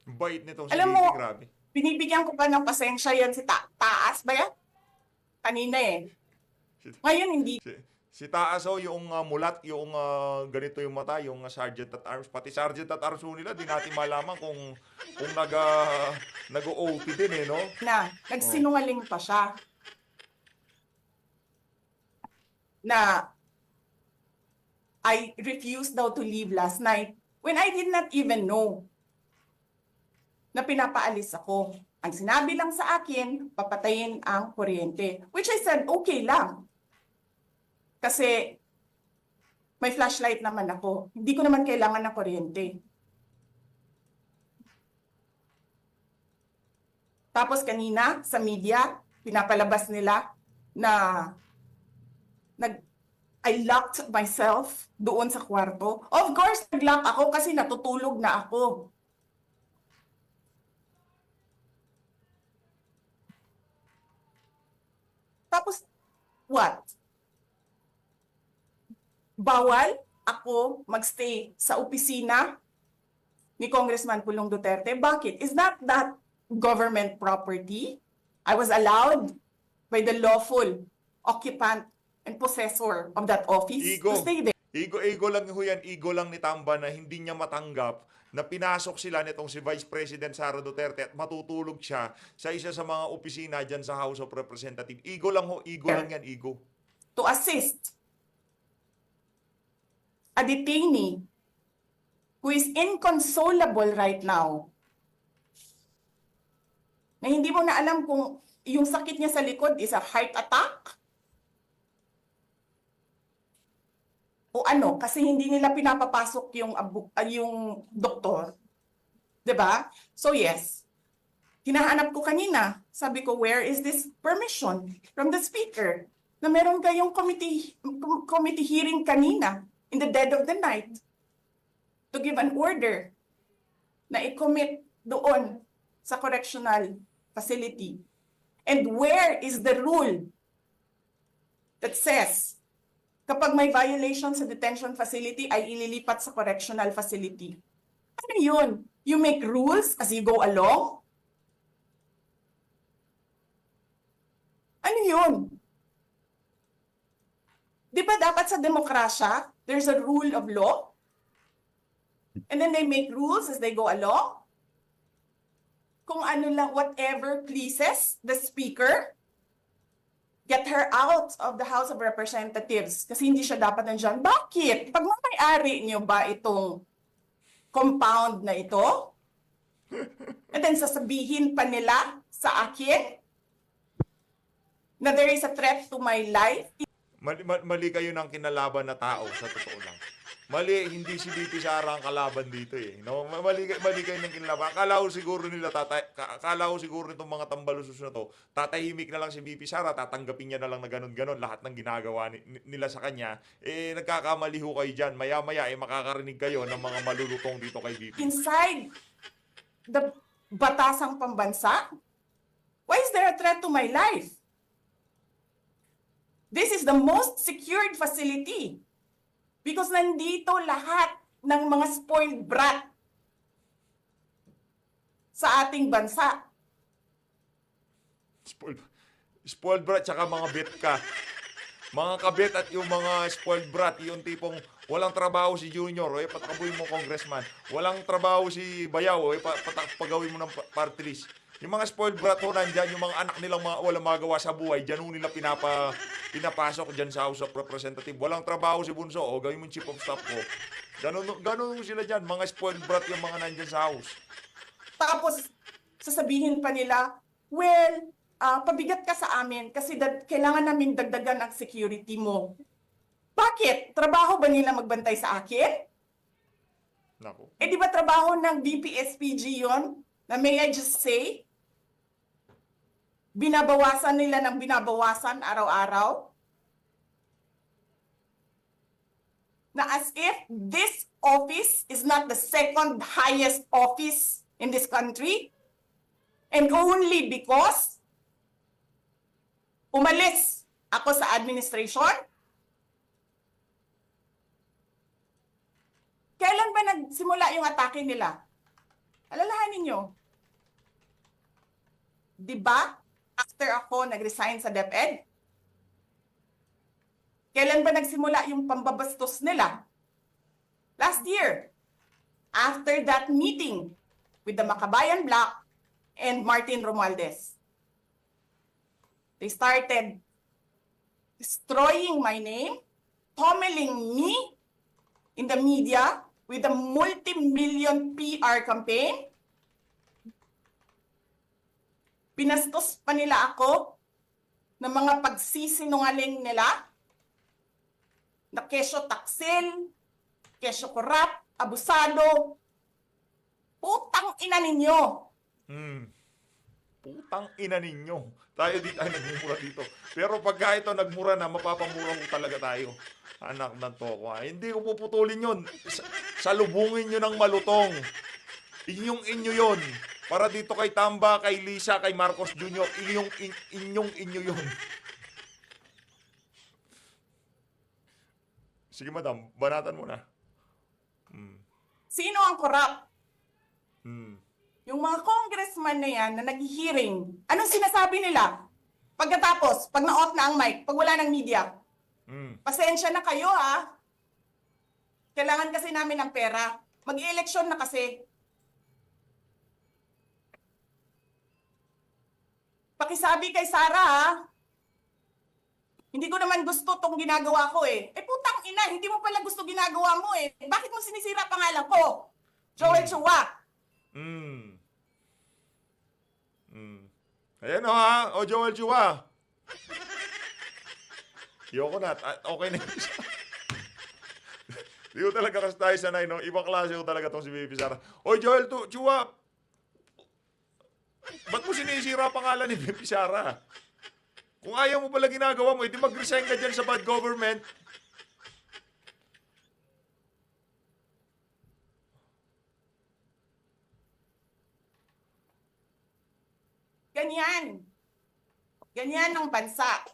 Bait nitong si Alam VP, mo, grabe. binibigyan ko pa ng pasensya yan si Taas ba yan? Kanina eh. Ngayon hindi. Si Taas yung mulat, yung ganito yung mata, yung Sergeant at Arms. Pati Sergeant at Arms nila, di natin malaman kung nag-OT din eh, no? Nagsinungaling pa siya. Na I refused daw to leave last night when I did not even know na pinapaalis ako. Ang sinabi lang sa akin, papatayin ang kuryente. Which I said, okay lang. Kasi may flashlight naman ako. Hindi ko naman kailangan ng kuryente. Tapos kanina sa media, pinapalabas nila na I locked myself doon sa kwarto. Of course, nag-lock ako kasi natutulog na ako. Tapos, what? Bawal ako magstay sa opisina ni Congressman Pulong Duterte. Bakit? Is that government property? I was allowed by the lawful occupant and possessor of that office Igo. to stay there. Ego lang ho yan, ego lang ni Tamba na hindi niya matanggap na pinasok sila nitong si Vice President Sara Duterte at matutulog siya sa isa sa mga opisina dyan sa House of Representatives. Ego lang ho, ego lang yan, ego. To assist a detainee who is inconsolable right now, na hindi mo na alam kung yung sakit niya sa likod is a heart attack o ano, kasi hindi nila pinapapasok yung doktor. 'Di ba? So yes, hinahanap ko kanina, sabi ko, where is this permission from the speaker na meron kayong committee hearing kanina in the dead of the night to give an order na i-commit doon sa correctional facility. And where is the rule that says kapag may violation sa detention facility ay ililipat sa correctional facility? Ano yun? You make rules as you go along? Ano yun? Di ba dapat sa demokrasya, there's a rule of law? And then they make rules as they go along? Kung ano lang, whatever pleases the speaker, get her out of the House of Representatives kasi hindi siya dapat nandiyan. Bakit? Pag may-ari niyo ba itong compound na ito? And then sasabihin pa nila sa akin na there is a threat to my life? Mali kayo ng kinalaban na tao, sa totoo lang. Mali, hindi si VP Sara ang kalaban dito eh. No? Mali kayo ng kinalaban. Akala ko siguro nitong mga tambalusos na to, tatahimik na lang si VP Sara, tatanggapin niya na lang na ganun-ganon lahat ng ginagawa nila sa kanya. Eh, nagkakamali ho kayo dyan. Maya-maya, makakarinig kayo ng mga malulutong dito kay VP. Inside the batasang pambansa? Why is there a threat to my life? This is the most secured facility because nandito lahat ng mga spoiled brat sa ating bansa. Spoiled brat tsaka mga bet ka. Mga kabet at yung mga spoiled brat, yung tipong walang trabaho si Junior, patakabuhin mo congressman. Walang trabaho si Bayaw, pagawin mo ng party list. Yung mga spoiled brat ho nandyan, yung mga anak nilang walang magawa sa buhay, dyan ho nila pinapasok dyan sa House of Representatives. Walang trabaho si Bunso, gawin mo chief of staff ko. Ganun sila dyan, mga spoiled brat yung mga nandyan sa House. Tapos, sasabihin pa nila, well, pabigat ka sa amin kasi kailangan namin dagdagan ang security mo. Bakit? Trabaho ba nila magbantay sa akin? Naku. Eh di ba trabaho ng DPSPG yon? Na may I just say? Binabawasan nila ng binabawasan araw-araw? Na as if this office is not the second highest office in this country and only because umalis ako sa administration? Kailan ba nagsimula yung atake nila? Alalahanin nyo. Diba? After ako nag-resign sa DepEd? Kailan ba nagsimula yung pambabastos nila? Last year. After that meeting with the Makabayan Bloc and Martin Romualdez. They started destroying my name, pummeling me, in the media with a multi-million PR campaign. Pinastos pa nila ako ng mga pagsisinungaling nila na kesyo taksil, kesyo korap, abusado. Putang ina ninyo. Putang ina ninyo. Tayo di tayo nagmumura dito. Pero pagka ito nagmura na, mapapamura ko talaga tayo. Anak ng toko. Hindi ko puputulin yun. Salubungin nyo ng malutong. Inyo yun. Para dito kay Tamba, kay Lisa, kay Marcos Jr. Inyo yun. Sige madam, banatan mo na. Sino ang korap? Hmm. Yung mga congressman na yan na nag-hearing, anong sinasabi nila? Pagkatapos, pag na-off na ang mic, pag wala ng media, pasensya na kayo ha. Kailangan kasi namin ng pera. Mag-eleksyon na kasi. Pakisabi kay Sara ha. Hindi ko naman gusto tong ginagawa ko eh. Putang ina, hindi mo pala gusto ginagawa mo eh. Bakit mo sinisira pangalan ko? Joel Chua. Ayan o ha. O Joel Chua. Yoko na. Okay na yun. Di ko talaga kasi tayo sanay, no? Ibang klase ko talaga tong si Baby Sara. O Joel Chua. Ba't mo sinisira pangalan ni Baby Sara? Kung ayaw mo pala ginagawa mo, edi mag-resign ka dyan sa bad government. Ganyan. Ganyan ang bansa.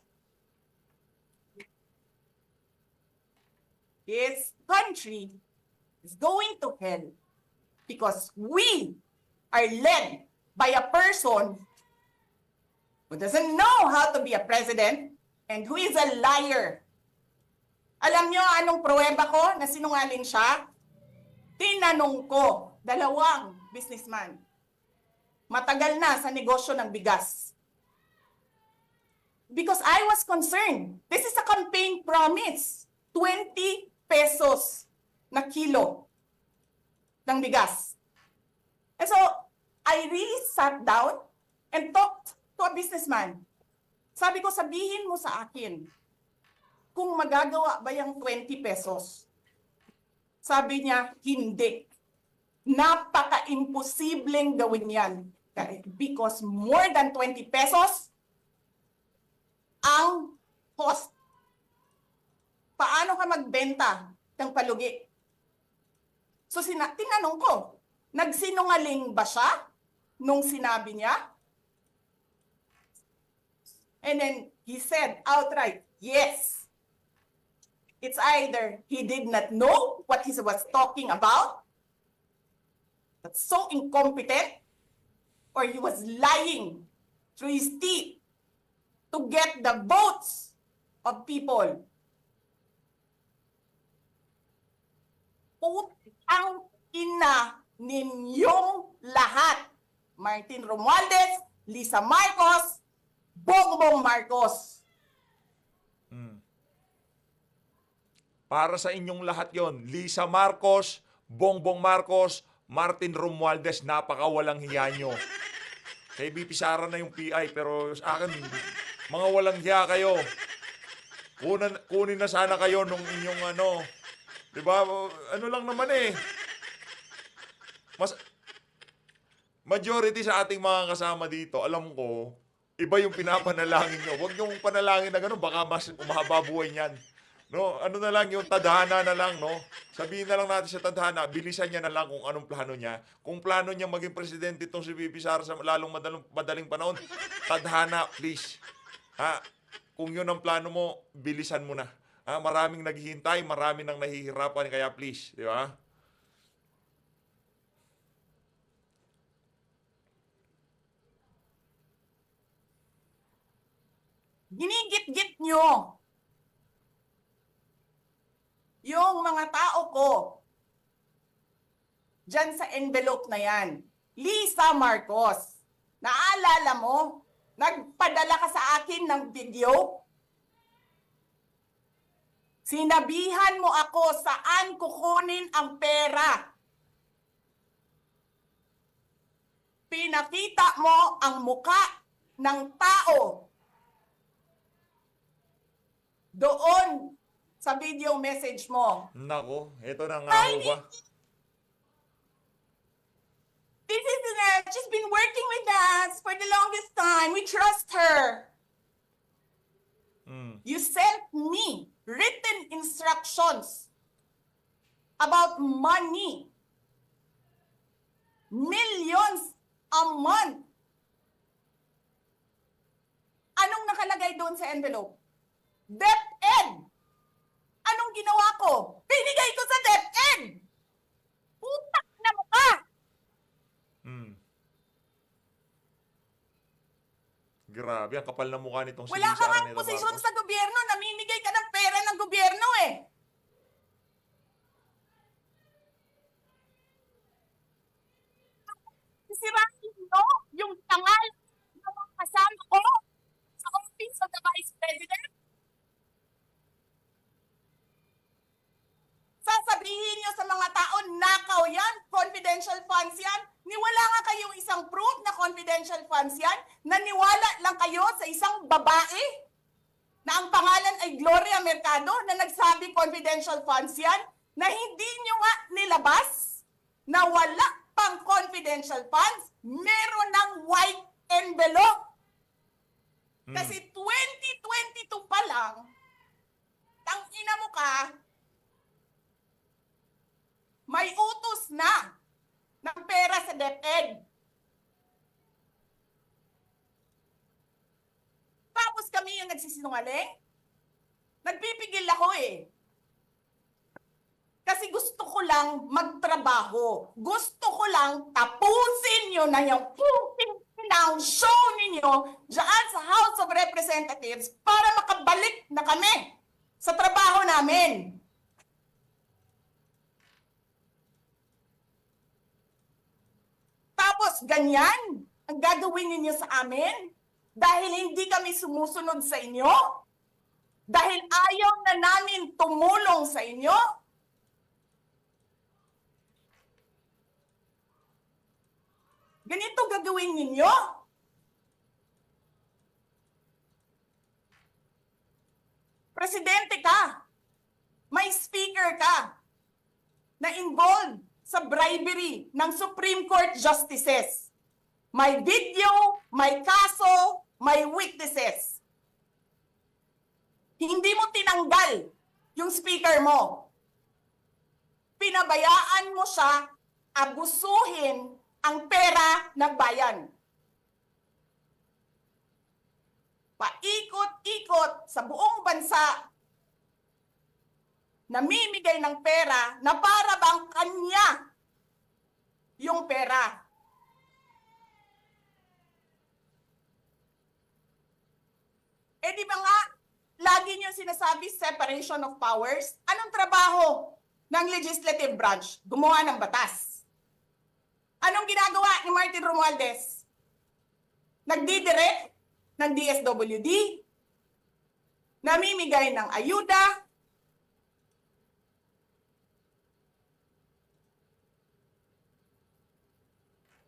This country is going to hell because we are led by a person who doesn't know how to be a president and who is a liar. Alam nyo anong pruweba ko na sinungaling siya? Tinanong ko, 2 businessman. Matagal na sa negosyo ng bigas. Because I was concerned. This is a campaign promise. 20 pesos na kilo ng bigas. And so, I really sat down and talked to a businessman. Sabi ko, sabihin mo sa akin, kung magagawa ba yung 20 pesos? Sabi niya, hindi. Napaka-imposibleng gawin yan. Because more than 20 pesos ang cost. Paano ka magbenta ng palugi? So tinanong ko, nagsinungaling ba siya nung sinabi niya? And then he said outright, yes. It's either he did not know what he was talking about, that's so incompetent, or he was lying through his teeth to get the votes of people. Putang ina ninyong lahat. Martin Romualdez, Lisa Marcos, Bongbong Marcos. Para sa inyong lahat yon, Lisa Marcos, Bongbong Marcos, Martin Romualdez, napakawalang hiya nyo. Kay BP Sara na yung PI, pero sa akin, mga walang hiya kayo. Kunin na sana kayo nung inyong ano. Diba? Ano lang naman eh. Majority sa ating mga kasama dito, alam ko, iba yung pinapanalangin nyo. Huwag yung panalangin na gano'n, baka mas umahaba buhay niyan. No, ano na lang yung tadhana na lang, no? Sabihin na lang natin sa tadhana, bilisan niya na lang kung anong plano niya. Kung plano niya maging presidente itong si BP Sara sa lalong madaling panahon, tadhana, please. Ha? Kung yun ang plano mo, bilisan mo na. Ha? Maraming naghihintay, maraming nang nahihirapan, kaya please, di ba? Ginigit-git nyo yung mga tao ko dyan sa envelope na yan. Lisa Marcos, naalala mo, nagpadala ka sa akin ng video? Sinabihan mo ako saan kukunin ang pera. Pinakita mo ang muka ng tao doon sa video message mo. Nako, ito na nga ho ba? This is she's been working with us for the longest time. We trust her. You sent me written instructions about money. Millions a month. Anong nakalagay doon sa envelope? DepEd. Anong ginawa ko? Binigay ko sa DepEd. Putak na mukha. Grabe, ang kapal na mukha nitong si Wala ka Sara nga Nela posisyon Marcos. sa gobyerno. Namimigay ka ng pera ng gobyerno eh. Sisirain mo yung tangal ng mga kasama ko sa Office of the Vice President. Sasabihin niyo sa mga tao, nakaw yan, confidential funds yan. Niwala nga kayong isang proof na confidential funds yan. Naniwala lang kayo sa isang babae na ang pangalan ay Gloria Mercado na nagsabi confidential funds yan, na hindi nyo nga nilabas na wala pang confidential funds, meron ng white envelope. Kasi 2022 pa lang, tangina mo ka, may utos na ng pera sa DepEd. Tapos kami yung nagsisinungaling? Nagpipigil ako eh. Kasi gusto ko lang magtrabaho. Gusto ko lang tapusin nyo na yung ng show ninyo dyan sa House of Representatives para makabalik na kami sa trabaho namin. Tapos ganyan ang gagawin ninyo sa amin dahil hindi kami sumusunod sa inyo? Dahil ayaw na namin tumulong sa inyo? Ganito gagawin ninyo? Presidente ka, may speaker ka na involved sa bribery ng Supreme Court justices. May video, may kaso, may witnesses. Hindi mo tinanggal yung speaker mo. Pinabayaan mo siya abusuhin ang pera ng bayan. Paikot-ikot sa buong bansa, namimigay ng pera na para bang kanya yung pera. Eh di ba nga, lagi niyo sinasabi separation of powers? Anong trabaho ng legislative branch? Gumawa ng batas. Anong ginagawa ni Martin Romualdez? Nagdidirect ng DSWD, namimigay ng ayuda,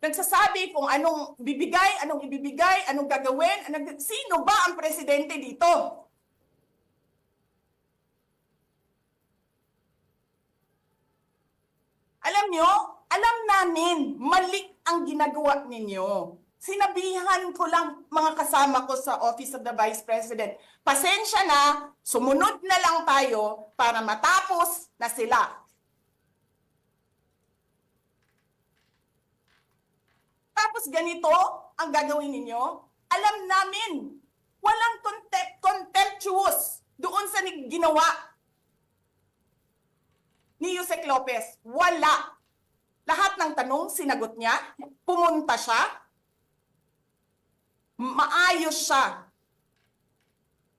nagsasabi kung anong bibigay, anong ibibigay, anong gagawin, sino ba ang presidente dito? Alam nyo, alam namin, mali ang ginagawa ninyo. Sinabihan ko lang mga kasama ko sa Office of the Vice President, pasensya na, sumunod na lang tayo para matapos na sila. Tapos ganito ang gagawin ninyo? Alam namin, walang contemptuous doon sa ginawa ni Yusek Lopez. Wala. Lahat ng tanong, sinagot niya. Pumunta siya. Maayos siya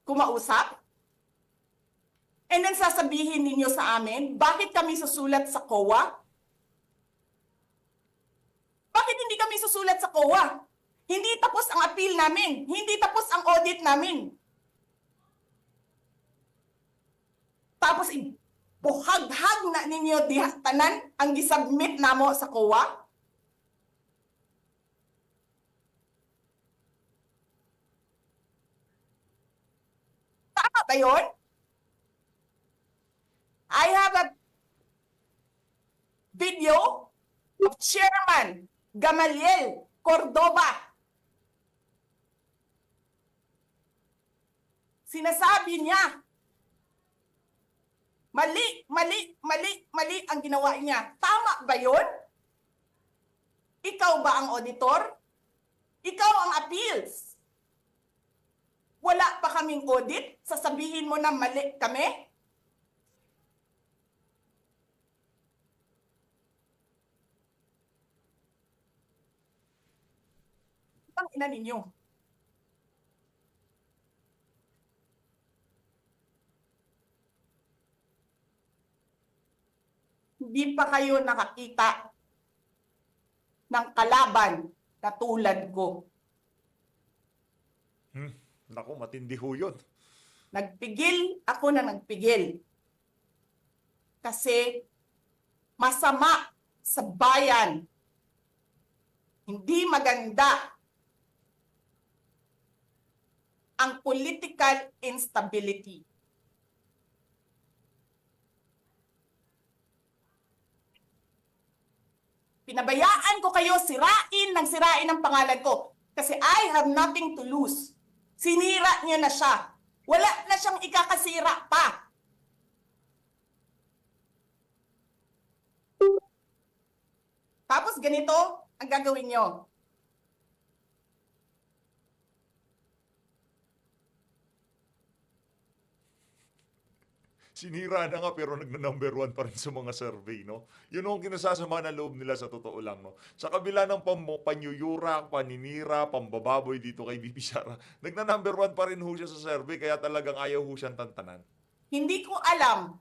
kumausap. And then sasabihin ninyo sa amin, bakit kami susulat sa COA? Bakit hindi kami susulat sa COA? Hindi tapos ang appeal namin. Hindi tapos ang audit namin. Tapos buhaghag na ninyo diha tanan ang gisubmit namo sa COA? Tama ba yun? I have a video of Chairman Gamaliel Cordoba. Sinasabi niya, mali ang ginawa niya. Tama ba yun? Ikaw ba ang auditor? Ikaw ang appeals. Wala pa kaming audit? Sasabihin mo na mali kami? Ang ina ninyo. Hindi pa kayo nakakita ng kalaban na tulad ko. Naku, matindi ho yun. Nagpigil ako na nagpigil. Kasi masama sa bayan. Hindi maganda ang political instability. Pinabayaan ko kayo sirain ang pangalan ko. Kasi I have nothing to lose. Sinira niyo na siya. Wala na siyang ikakasira pa. Tapos ganito ang gagawin niyo. Sinira na nga pero nagna-number 1 pa rin sa mga survey, no? Yun ang kinasasama ng loob nila sa totoo lang, no? Sa kabila ng panyuyura, paninira, pambababoy dito kay Bibi Sara, nagna-number 1 pa rin ho siya sa survey kaya talagang ayaw ho siyang tantanan. Hindi ko alam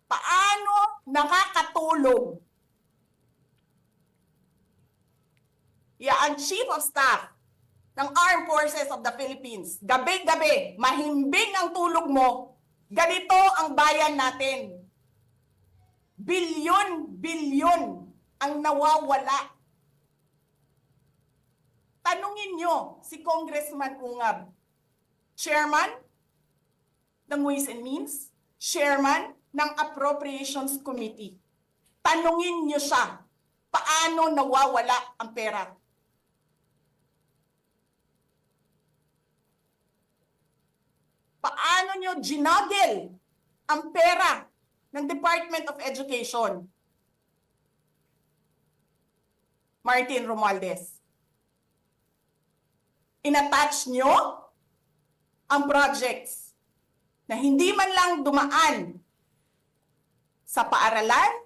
paano nakakatulog ang Chief of Staff ng Armed Forces of the Philippines. Gabi-gabi, mahimbing ang tulog mo. Ganito ang bayan natin. Bilyon ang nawawala. Tanungin nyo si Congressman Ungab, Chairman ng Ways and Means, Chairman ng Appropriations Committee. Tanungin nyo siya, paano nawawala ang pera? Paano nyo ginagel ang pera ng Department of Education? Martin Romualdez. Inattach nyo ang projects na hindi man lang dumaan sa paaralan,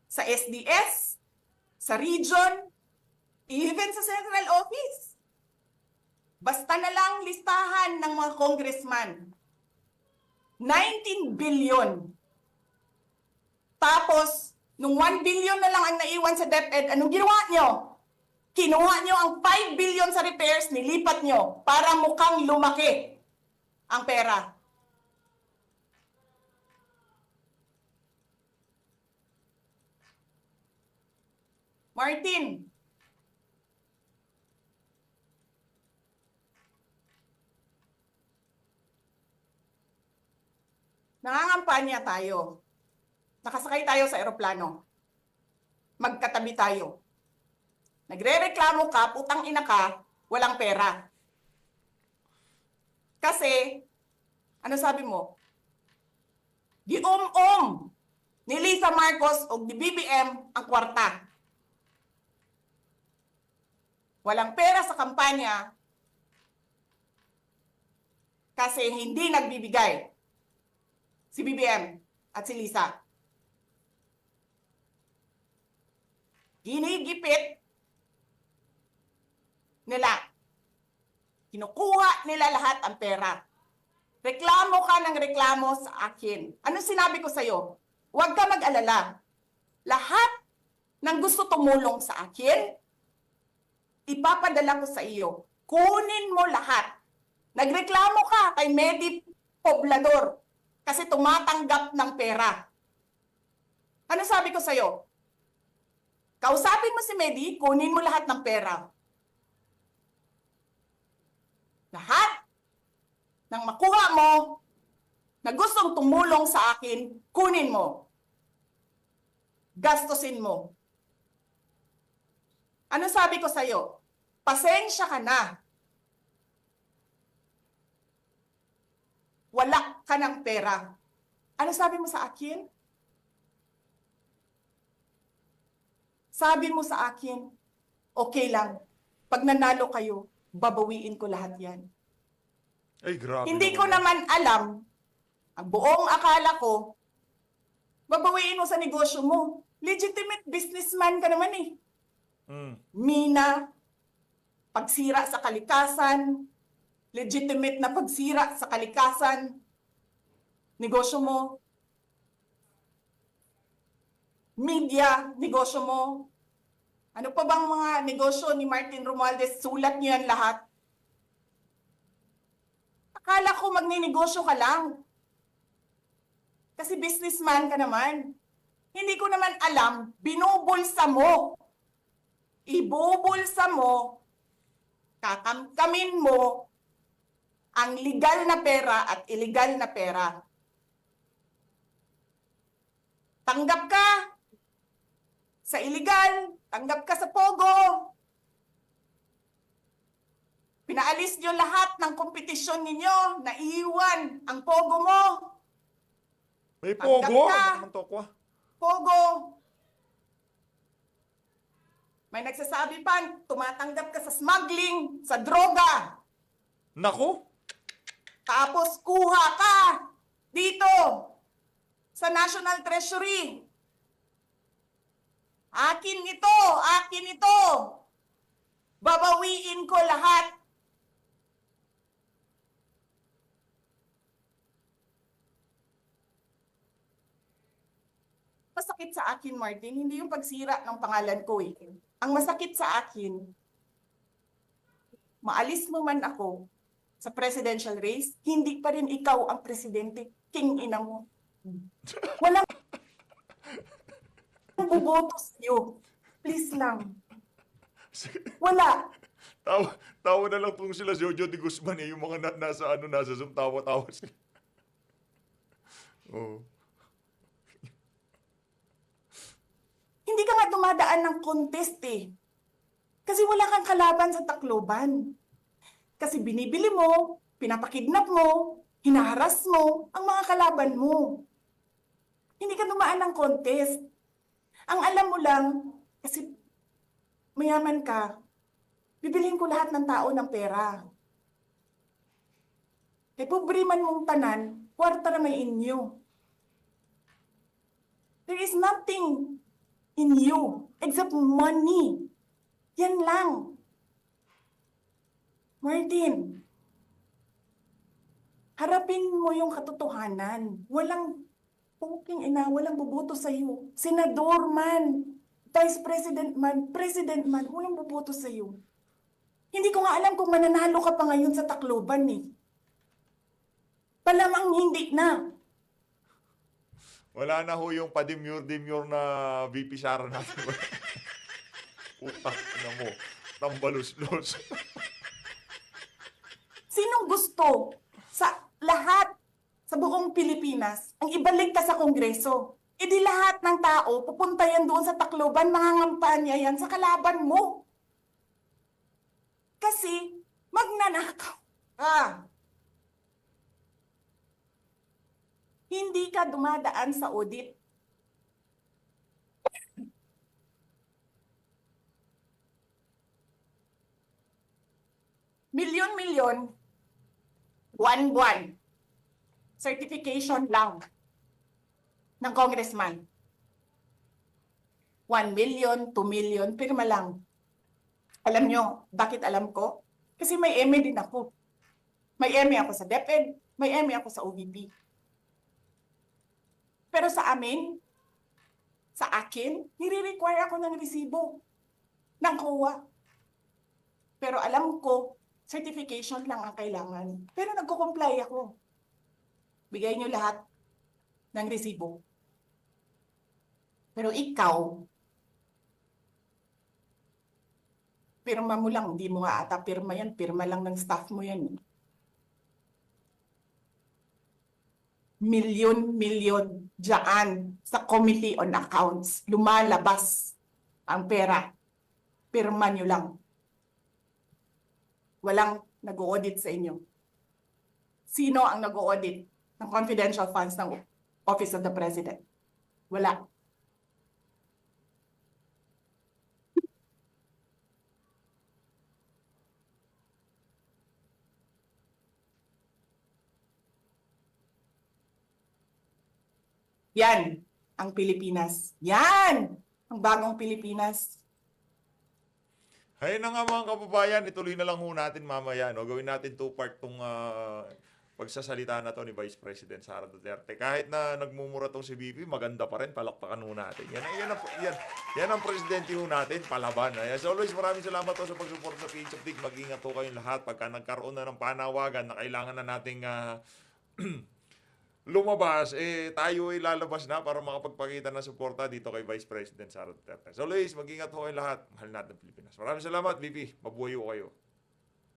sa SDS, sa region, even sa central office. Basta na lang listahan ng mga congressman. 19 billion. Tapos, nung 1 billion na lang ang naiwan sa DepEd, anong ginawa nyo? Kinuha nyo ang 5 billion sa repairs, nilipat nyo para mukhang lumaki ang pera. Martin, nangangampanya tayo. Nakasakay tayo sa eroplano. Magkatabi tayo. Nagre-reklamo ka, putang ina ka, walang pera. Kasi, ano sabi mo? Gium-um ni Lisa Marcos o ni BBM ang kwarta. Walang pera sa kampanya kasi hindi nagbibigay si BBM at si Lisa. Ginigipit nila. Kinukuha nila lahat ang pera. Reklamo ka ng reklamo sa akin. Ano sinabi ko sa'yo? Huwag ka mag-alala. Lahat ng gusto tumulong sa akin, ipapadala ko sa iyo. Kunin mo lahat. Nagreklamo ka kay Medi Poblador. Kasi tumatanggap ng pera. Ano sabi ko sa'yo? Kausapin mo si Medi, kunin mo lahat ng pera. Lahat ng makuha mo na gustong tumulong sa akin, kunin mo. Gastusin mo. Ano sabi ko sa'yo? Pasensya ka na. Wala ka ng pera. Ano sabi mo sa akin? Sabi mo sa akin, okay lang. Pag nanalo kayo, babawiin ko lahat yan. Ay, grabe Hindi ko naman alam, ang buong akala ko, babawiin mo sa negosyo mo. Legitimate businessman ka naman eh. Mina, pagsira sa kalikasan, legitimate na pagsira sa kalikasan, negosyo mo, media, negosyo mo, ano pa bang mga negosyo ni Martin Romualdez, sulat niyo yan lahat. Akala ko magninegosyo ka lang. Kasi businessman ka naman. Hindi ko naman alam, binubulsa mo. Ibubulsa mo, kakamkamin mo, ang legal na pera at illegal na pera. Tanggap ka sa illegal, tanggap ka sa pogo. Pinaalis niyo lahat ng kompetisyon ninyo, naiiwan ang pogo mo. May Tanggap pogo? ka. Ano naman to, kwa? Pogo. May nagsasabi pa, tumatanggap ka sa smuggling, sa droga. Naku! Tapos kuha ka dito sa National Treasury. Akin ito, akin ito. Babawiin ko lahat. Masakit sa akin, Martin, hindi yung pagsira ng pangalan ko eh. Ang masakit sa akin, maalis mo man ako sa presidential race, hindi pa rin ikaw ang presidente, king ina mo. Walang buboto sa'yo. Please lang. Wala. Tawa na lang tong sila Jojo de Guzman eh. Yung mga nasa Zoom, tawa-tawa sila. Oh. Hindi ka nga dumadaan ng contest eh. Kasi wala kang kalaban sa Tacloban. Kasi binibili mo, pinapakidnap mo, hinaharas mo ang mga kalaban mo. Hindi ka dumaan ng contest. Ang alam mo lang, kasi mayaman ka, bibiliin ko lahat ng tao ng pera. Kay pobre man mong tanan, kwarta na may inyo. There is nothing in you except money. Yan lang. Martin, harapin mo yung katotohanan. Walang puking ina, walang buboto sa'yo. Senador man, Vice President man, walang buboto sa'yo. Hindi ko nga alam kung mananalo ka pa ngayon sa Tacloban eh. Palamang hindi na. Wala na ho yung padimyur-dimyur na VP Sara natin. Utang na mo. Tambalos-los. Sinong gusto sa lahat sa buong Pilipinas ang ibalik ka sa Kongreso? E di lahat ng tao pupunta yan doon sa Tacloban, mangangampanya yan sa kalaban mo. Kasi magnanakaw ka. Hindi ka dumadaan sa audit. Milyon-milyon, buwan-buwan, certification lang ng congressman. 1 million, 2 million, pirma lang. Alam nyo, bakit alam ko? Kasi may MA din ako. May MA ako sa DepEd, may MA ako sa OVP. Pero sa amin, sa akin, nire-require ako ng resibo ng COA. Pero alam ko, certification lang ang kailangan. Pero nagko-comply ako. Bigay nyo lahat ng resibo. Pero ikaw, pirma mo lang, hindi mo nga ata pirma yan, pirma lang ng staff mo yan. Milyon-milyon dyan sa Committee on Accounts. Lumalabas ang pera. Pirma nyo lang. Walang nag-audit sa inyo. Sino ang nag-audit ng confidential funds ng Office of the President? Wala. Yan ang Pilipinas. Yan ang bagong Pilipinas. Ayun na nga mga kababayan, ituloy na lang ho natin mamaya. No? Gawin natin two-part tong pagsasalita na to ni Vice President Sara Duterte. Kahit na nagmumura tong si BP, maganda pa rin, palakpakan ho natin. Yan ang presidente ho natin, palaban. As always, maraming salamat ho sa pagsupport sa PH Update. Mag-ingat ho kayong lahat. Pagka nagkaroon na ng panawagan na kailangan na nating lumabas, tayo ay lalabas na para makapagpakita ng suporta dito kay Vice President Sara Duterte. As always, mag-ingat ho kayong lahat. Mahal natin Pilipinas. Maraming salamat, BP. Mabuhay ho kayo.